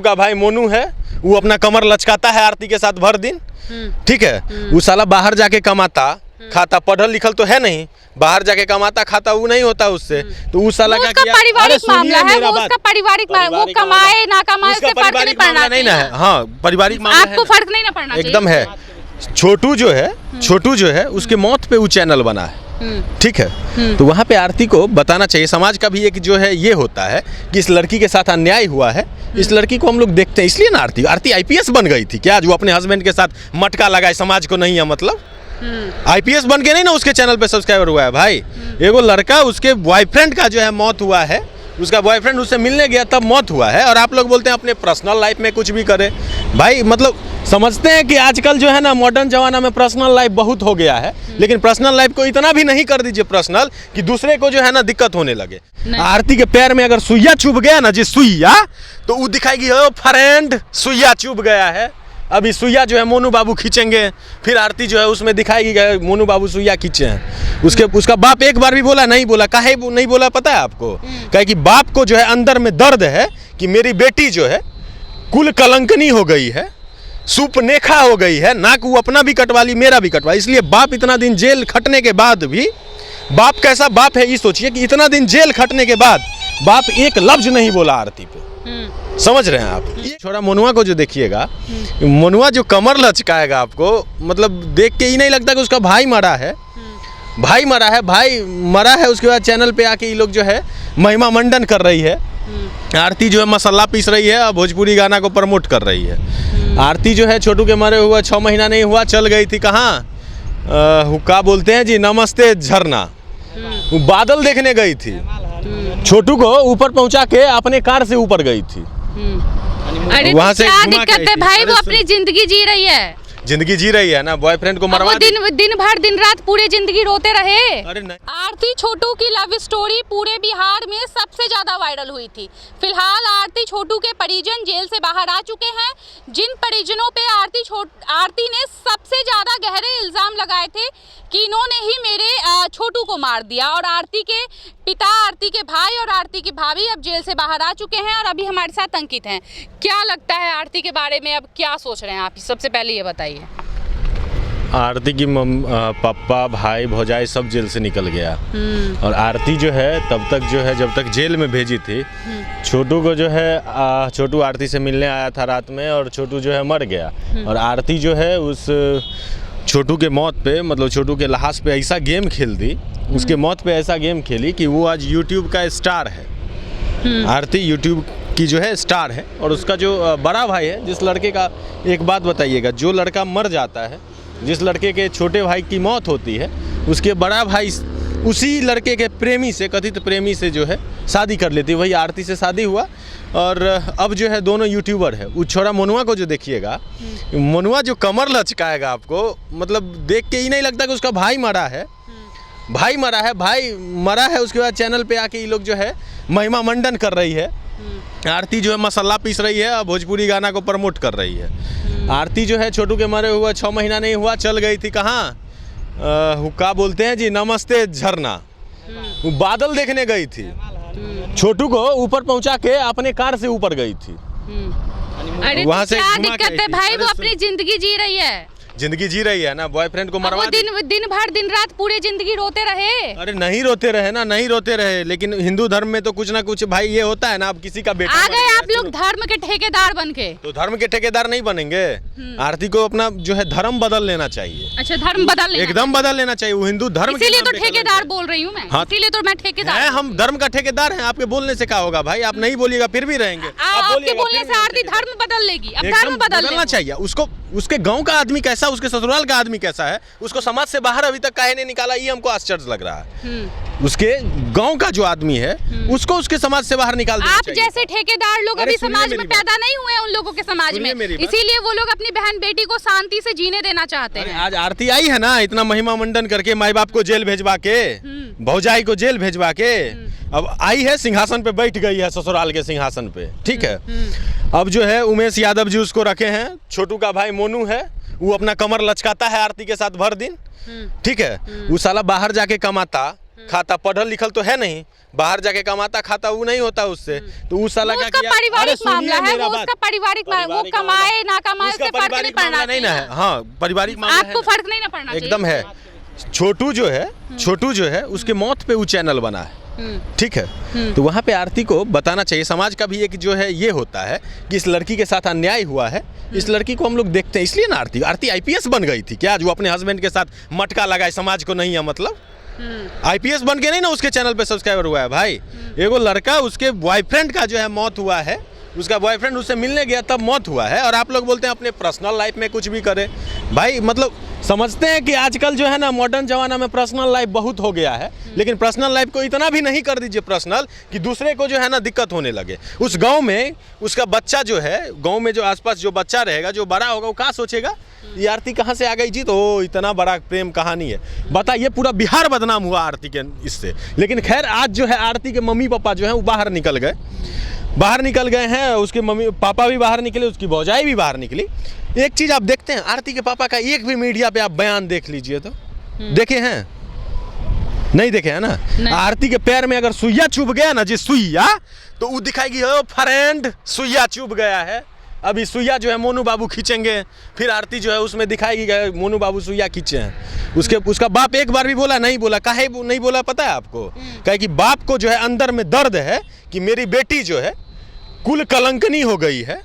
का भाई मोनू है, वो अपना कमर लचकाता है आरती के साथ भर दिन, ठीक है। वो साला बाहर जाके कमाता खाता, पढ़ल लिखल तो है नहीं, बाहर जाके कमाता खाता, वो नहीं होता उससे, तो उस साला का क्या पारिवारिक मामला है, वो उसका पारिवारिक मामला, वो कमाए ना कमाए उससे फर्क नहीं पड़ना नहीं ना है। हाँ, पारिवारिक मामला आपको फर्क नहीं ना पड़ना चाहिए एकदम है। छोटू जो है उसके मौत पे वो चैनल बना है, ठीक है। तो वहाँ पे आरती को बताना चाहिए, समाज का भी एक जो है ये होता है कि इस लड़की के साथ अन्याय हुआ है, इस लड़की को हम लोग देखते हैं, इसलिए ना आरती आईपीएस बन गई थी क्या, जो अपने हस्बैंड के साथ मटका लगाए, समाज को नहीं है मतलब। आईपीएस बन के नहीं ना उसके चैनल पे सब्सक्राइबर हुआ है भाई। एगो लड़का, उसके बॉयफ्रेंड का जो है मौत हुआ है, उसका बॉयफ्रेंड उससे मिलने गया तब मौत हुआ है, और आप लोग बोलते हैं अपने पर्सनल लाइफ में कुछ भी करे भाई। मतलब समझते हैं कि आजकल जो है ना मॉडर्न जमाना में पर्सनल लाइफ बहुत हो गया है, लेकिन पर्सनल लाइफ को इतना भी नहीं कर दीजिए पर्सनल कि दूसरे को जो है ना दिक्कत होने लगे। आरती के पैर में अगर सुइया चुभ गया ना, जिस सुइया, तो वो दिखाएगी ओ फ्रेंड सुइया चुभ गया है। अभी सुइया जो है मोनू बाबू खींचेंगे, फिर आरती जो है उसमें दिखाएगी कि मोनू बाबू सुइया खींचे हैं। उसका बाप एक बार भी बोला नहीं बोला, काहे नहीं बोला पता है आपको? कहे कि बाप को जो है अंदर में दर्द है कि मेरी बेटी जो है कुल कलंकनी हो गई है, सुपनेखा हो गई है, नाक वो अपना भी कटवा ली मेरा भी कटवा, इसलिए बाप इतना दिन जेल खटने के बाद भी, बाप कैसा बाप है ये सोचिए कि इतना दिन जेल खटने के बाद बाप एक लफ्ज नहीं बोला आरती पे। समझ रहे हैं आप? ये छोरा मोनुआ को जो देखिएगा, मोनुआ जो कमर लचकाएगा आपको, मतलब देख के ही नहीं लगता कि उसका भाई मरा है, भाई मरा है। उसके बाद चैनल पे आके ये लोग जो है महिमा मंडन कर रही है, आरती जो है मसाला पीस रही है और भोजपुरी गाना को प्रमोट कर रही है। आरती जो है छोटू के मरे हुआ 6 महीना नहीं हुआ, चल गई थी कहाँ, क्या बोलते हैं जी, नमस्ते झरना, वो बादल देखने गई थी, छोटू को ऊपर पहुंचा के अपने कार से ऊपर गई थी। अरे वहाँ से क्या दिक्कत है भाई, वो अपनी जिंदगी जी रही है ना, बॉयफ्रेंड को मरवा दिन भर दिन रात पूरे जिंदगी रोते रहे। अरे नहीं। आरती छोटू की लव स्टोरी पूरे बिहार में सबसे ज्यादा वायरल हुई थी। फिलहाल आरती छोटू के परिजन जेल से बाहर आ चुके हैं। जिन परिजनों पे आरती ने सबसे ज्यादा गहरे इल्जाम लगाए थे कि इन्होंने ही मेरे छोटू को मार दिया, और आरती के पिता, आरती के भाई और आरती की भाभी अब जेल से बाहर आ चुके हैं और अभी हमारे साथ अंकित हैं। क्या लगता है आरती के बारे में, अब क्या सोच रहे हैं आप? सबसे पहले ये बताइए। आरती की पापा, भाई, भौजाई सब जेल से निकल गया, और आरती जो है तब तक जो है जब तक जेल में भेजी थी, छोटू को जो है छोटू आरती से मिलने आया था रात में, और छोटू जो है मर गया, और आरती जो है उस छोटू के मौत पे, मतलब छोटू के लाश पे ऐसा गेम खेल दी, उसके मौत पे ऐसा गेम खेली कि वो आज यूट्यूब का स्टार है। आरती यूट्यूब की जो है स्टार है, और उसका जो बड़ा भाई है, जिस लड़के का, एक बात बताइएगा, जो लड़का मर जाता है, जिस लड़के के छोटे भाई की मौत होती है, उसके बड़ा भाई उसी लड़के के प्रेमी से, कथित प्रेमी से जो है शादी कर लेती है। वही आरती से शादी हुआ, और अब जो है दोनों यूट्यूबर है। उस छोरा मोनुआ को जो देखिएगा, मोनुआ जो कमर लचकाएगा आपको, मतलब देख के ही नहीं लगता कि उसका भाई मरा है, भाई मरा है। उसके बाद चैनल पे आके ये लोग जो है महिमा मंडन कर रही है, आरती जो है मसाला पीस रही है और भोजपुरी गाना को प्रमोट कर रही है। आरती जो है छोटू के मरे हुआ 6 महीना नहीं हुआ, चल गई थी कहाँ, क्या बोलते हैं जी, नमस्ते झरना, वो बादल देखने गई थी, छोटू को ऊपर पहुंचा के अपने कार से ऊपर गई थी। अरे वहाँ से क्या दिक्कत है भाई, वो अपनी जिंदगी जी रही है ना, बॉयफ्रेंड को मरवा दिन भर दिन रात पूरे जिंदगी रोते रहे। अरे नहीं रोते रहे, लेकिन हिंदू धर्म में तो कुछ ना कुछ भाई ये होता है ना, अब किसी का बेटा आ गए आप लोग धर्म के ठेकेदार बन के। तो धर्म के ठेकेदार नहीं बनेंगे, आरती को अपना जो है धर्म बदल लेना चाहिए। अच्छा, धर्म एकदम बदल लेना चाहिए, वो हिंदू धर्म, इसीलिए तो ठेकेदार बोल रही हूँ मैं। हाँ, इसीलिए तो मैं ठेकेदार है, हम धर्म का ठेकेदार हैं। आपके बोलने से क्या होगा भाई, आप नहीं बोलिएगा फिर भी रहेंगे। आपके बोलने से आरती धर्म बदल लेगी, अब धर्म बदलना चाहिए उसको। उसके गांव का आदमी कैसा, उसके ससुराल का आदमी कैसा है, उसको समाज से बाहर अभी तक काहे नहीं निकाला, ये हमको आश्चर्य लग रहा है। उसके गांव का जो आदमी है उसको उसके समाज से बाहर निकाल देना चाहिए। आप जैसे ठेकेदार लोग अभी समाज में पैदा नहीं हुए उन लोगों के समाज में, इसीलिए वो लोग अपनी बहन बेटी को शांति से जीने देना चाहते हैं। आज आरती आई है ना, इतना महिमा मंडन करके, माई बाप को जेल भेजवा के, भौजाई को जेल भेजवा के, अब आई है सिंहासन पे बैठ गई है, ससुराल के सिंहासन पे, ठीक है। अब जो है उमेश यादव जी उसको रखे हैं, छोटू का भाई मोनू है, वो अपना कमर लचकाता है आरती के साथ भर दिन, ठीक है। वो साला बाहर जाके कमाता, खाता, पढ़ल लिखल तो है नहीं, बाहर जाके कमाता खाता वो नहीं होता उससे, तो उस साला क्या किया? पारिवारिक मामला है, वो उसका पारिवारिक वो कमाए ना कमाए उससे फर्क नहीं पड़ना नहीं ना है। हाँ, पारिवारिक मामला आपको फर्क नहीं ना पड़ना चाहिए एकदम है। छोटू जो है उसके मौत पे वो चैनल बना है, ठीक है। तो वहाँ पे आरती को बताना चाहिए, समाज का भी एक जो है ये होता है कि इस लड़की के साथ अन्याय हुआ है, इस लड़की को हम लोग देखते हैं, इसलिए ना आरती आईपीएस बन गई थी क्या? जो अपने हस्बैंड के साथ मटका लगाए, समाज को नहीं है मतलब, आईपीएस बन के नहीं ना उसके चैनल पे सब्सक्राइबर हुआ है भाई। एगो लड़का, उसके बॉयफ्रेंड का जो है मौत हुआ है, उसका बॉयफ्रेंड उससे मिलने गया तब मौत हुआ है, और आप लोग बोलते हैं अपने पर्सनल लाइफ में कुछ भी करे भाई। मतलब समझते हैं कि आजकल जो है ना मॉडर्न जमाना में पर्सनल लाइफ बहुत हो गया है, लेकिन पर्सनल लाइफ को इतना भी नहीं कर दीजिए पर्सनल कि दूसरे को जो है ना दिक्कत होने लगे। उस गांव में उसका बच्चा जो है, गांव में जो आसपास जो बच्चा रहेगा, जो बड़ा होगा, वो क्या सोचेगा, ये आरती कहाँ से आ गई जी, तो इतना बड़ा प्रेम कहानी है। बता, ये पूरा बिहार बदनाम हुआ आरती के इससे। लेकिन खैर आज जो है आरती के मम्मी पापा जो है वो बाहर निकल गए हैं, उसके मम्मी पापा भी बाहर निकले, उसकी भौजाई भी बाहर निकली। एक चीज़ आप देखते हैं, आरती के पापा का एक भी मीडिया पे आप बयान देख लीजिए तो देखे हैं? नहीं देखे हैं ना। आरती के पैर में अगर सुइया चुभ गया ना जी, सुइया, तो वो दिखाएगी ओ फ्रेंड सुइया चुभ गया है। अभी सुइया जो है मोनू बाबू खींचेंगे, फिर आरती जो है उसमें दिखाएगी मोनू बाबू सुइया खींचे हैं। उसका बाप एक बार भी बोला नहीं बोला, काहे नहीं बोला पता है आपको? कहे कि बाप को जो है अंदर में दर्द है कि मेरी बेटी जो है कुल कलंकनी हो गई है,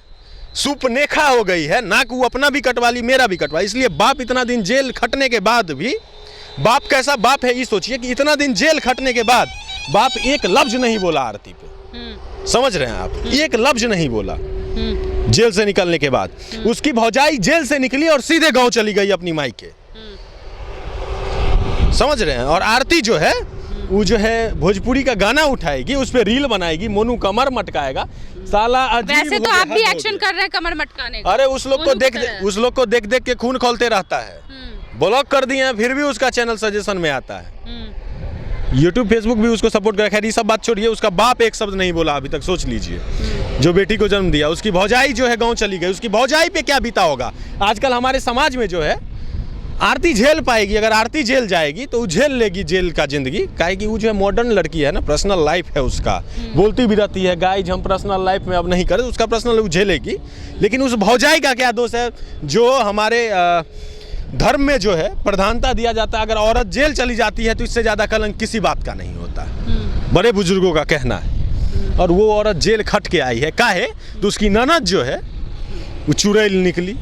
सुपनेखा हो गई है, नाक वो अपना भी कटवा ली, मेरा भी कटवा। इसलिए बाप इतना दिन जेल खटने के बाद भी, बाप कैसा बाप है ये सोचिए कि इतना दिन जेल खटने के बाद बाप एक लफ्ज नहीं बोला आरती पे। समझ रहे हैं आप? एक लफ्ज नहीं बोला जेल से निकलने के बाद। उसकी भौजाई जेल से निकली और सीधे गांव चली गई अपनी माई के। समझ रहे हैं? और आरती जो है वो जो है भोजपुरी का गाना उठाएगी, उस पे रील बनाएगी, मोनू कमर मटकाएगा, साला अजीब। वैसे तो आप भी एक्शन कर रहे हैं कमर मटकाने का। अरे उस लोग को देख के खून खौलते रहता है। ब्लॉक कर दिए हैं फिर भी उसका चैनल सजेशन में आता है। यूट्यूब फेसबुक भी उसको सपोर्ट कर। खैर ये सब बात छोड़िए, उसका बाप एक शब्द नहीं बोला अभी तक, सोच लीजिए। जो बेटी को जन्म दिया, उसकी भौजाई जो है गाँव चली गई, उसकी भौजाई पे क्या बीता होगा। आजकल हमारे समाज में जो है आरती झेल पाएगी, अगर आरती जेल जाएगी तो वो झेल लेगी जेल का जिंदगी, काहे कि वो जो है मॉडर्न लड़की है ना, पर्सनल लाइफ है उसका, बोलती भी रहती है गाइज हम पर्सनल लाइफ में अब नहीं करें, उसका पर्सनल वो झेलेगी। लेकिन उस भौजाई का क्या दोष है जो हमारे धर्म में जो है प्रधानता दिया जाता है। अगर औरत जेल चली जाती है तो इससे ज़्यादा कलंक किसी बात का नहीं होता, बड़े बुजुर्गों का कहना है। और वो औरत जेल खट के आई है, काहे तो उसकी ननद जो है वो चुड़ैल निकली,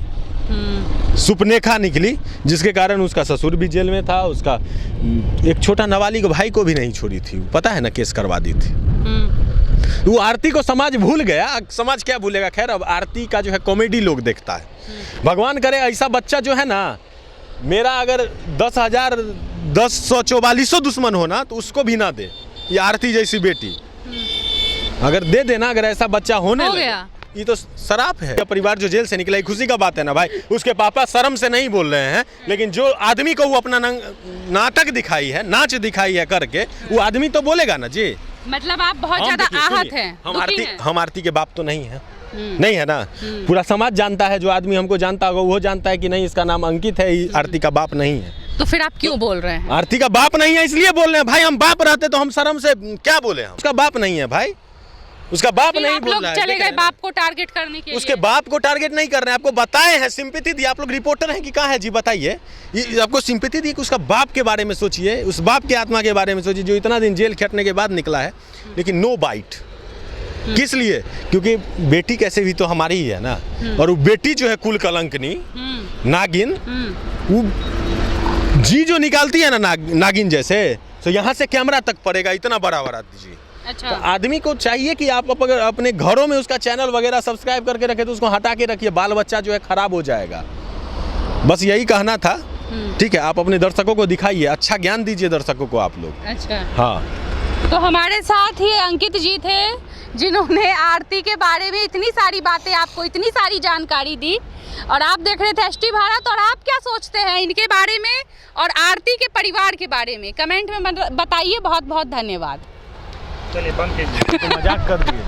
सुपनेखा निकली, जिसके कारण उसका ससुर भी जेल में था, उसका एक छोटा नाबालिग भाई को भी नहीं छोड़ी थी, पता है ना, केस करवा दी थी। वो आरती को समाज भूल गया, समाज क्या भूलेगा। खैर अब आरती का जो है कॉमेडी लोग देखता है। भगवान करे ऐसा बच्चा जो है ना, मेरा अगर 10,000 1,044 दुश्मन हो ना तो उसको भी ना दे, ये आरती जैसी बेटी अगर दे देना, अगर ऐसा बच्चा होने लगे, ये तो शराप है। परिवार जो जेल से निकला, खुशी का बात है ना भाई। उसके पापा शर्म से नहीं बोल रहे हैं, लेकिन जो आदमी को वो अपना नाटक दिखाई है, नाच दिखाई है करके, वो आदमी तो बोलेगा ना जी। मतलब आप बहुत ज्यादा आहत हैं। हम आरती के बाप तो नहीं है, नहीं है ना। पूरा समाज जानता है, जो आदमी हमको जानता होगा वो जानता है कि नहीं इसका नाम अंकित है, आरती का बाप नहीं है। तो फिर आप क्यों बोल रहे हैं? आरती का बाप नहीं है इसलिए बोल रहे हैं भाई। हम बाप रहते तो हम शर्म से क्या बोले, हम उसका बाप नहीं है भाई, उसका बाप नहीं बोल रहा है। चले गए बाप को टारगेट करने के लिए। उसके बाप को टारगेट नहीं कर रहे हैं, आपको बताए हैं, सिंपैथी दी। आप लोग रिपोर्टर हैं कि कहाँ है जी, बताइए। आपको सिंपैथी दी कि उसका बाप के बारे में सोचिए, उस बाप के आत्मा के बारे में सोचिए जो इतना दिन जेल खटने के बाद निकला है, लेकिन नो बाइट। किस लिए? क्योंकि बेटी कैसे भी तो हमारी ही है ना, और वो बेटी जो है कुल कलंकनी नागिन, वो जी जो निकालती है ना नागिन जैसे, तो यहाँ से कैमरा तक पड़ेगा, इतना बड़ा बड़ा दीजिए। अच्छा। तो आदमी को चाहिए कि आप अगर अपने घरों में उसका चैनल वगैरह सब्सक्राइब करके रखे तो उसको हटा के रखिए, बाल बच्चा जो है खराब हो जाएगा। बस यही कहना था। ठीक है, आप अपने दर्शकों को दिखाइए, अच्छा ज्ञान दीजिए दर्शकों को आप लोग। अच्छा हाँ, तो हमारे साथ ही अंकित जी थे जिन्होंने आरती के बारे में इतनी सारी बातें, आपको इतनी सारी जानकारी दी, और आप देख रहे थे एसटी भारत। और आप क्या सोचते हैं इनके बारे में और आरती के परिवार के बारे में, कमेंट में बताइए। बहुत बहुत धन्यवाद। चलिए बंद कीजिए, तो मजाक कर दिए।